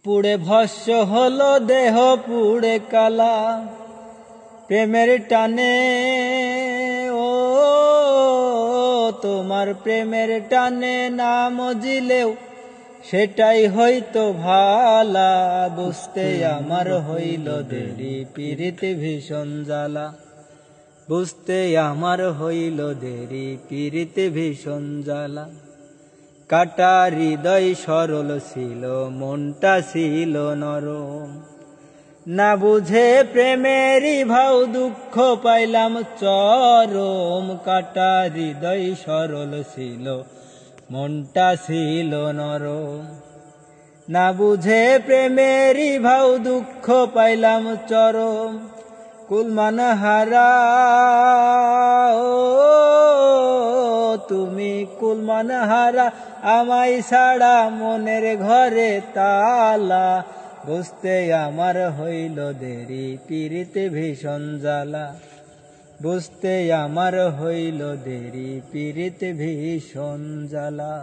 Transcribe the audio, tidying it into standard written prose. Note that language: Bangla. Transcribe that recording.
পুড়ে ভস্য হলো দেহ পুড়ে কালা, প্রেমের টানে ও তোমার প্রেমের টানে নাম জিলেও সেটাই হয়তো ভালা। বুঝতে আমার হইল দেরি পিরিতে ভীষণ জ্বালা, বুঝতে আমার হইল দেরি পিরিতে ভীষণ জ্বালা। কাটা হৃদয় সরল ছিল, মনটা ছিল নরম, না বুঝে প্রেমেরই ভাও দুঃখ পাইলাম চরম। কাটা হৃদয় সরল ছিল, মনটা ছিল নরম, না বুঝে প্রেমেরই ভাও দুঃখ পাইলাম চরম। কুলমান হারা তুমি কুলমান হারা, আমায় ছাড়া মনের ঘরে তালা। বুঝতে আমার হইল দেরি পিরিতে ভীষণ জ্বালা, বুঝতে আমার হইল দেরি পিরিতে ভীষণ জ্বালা।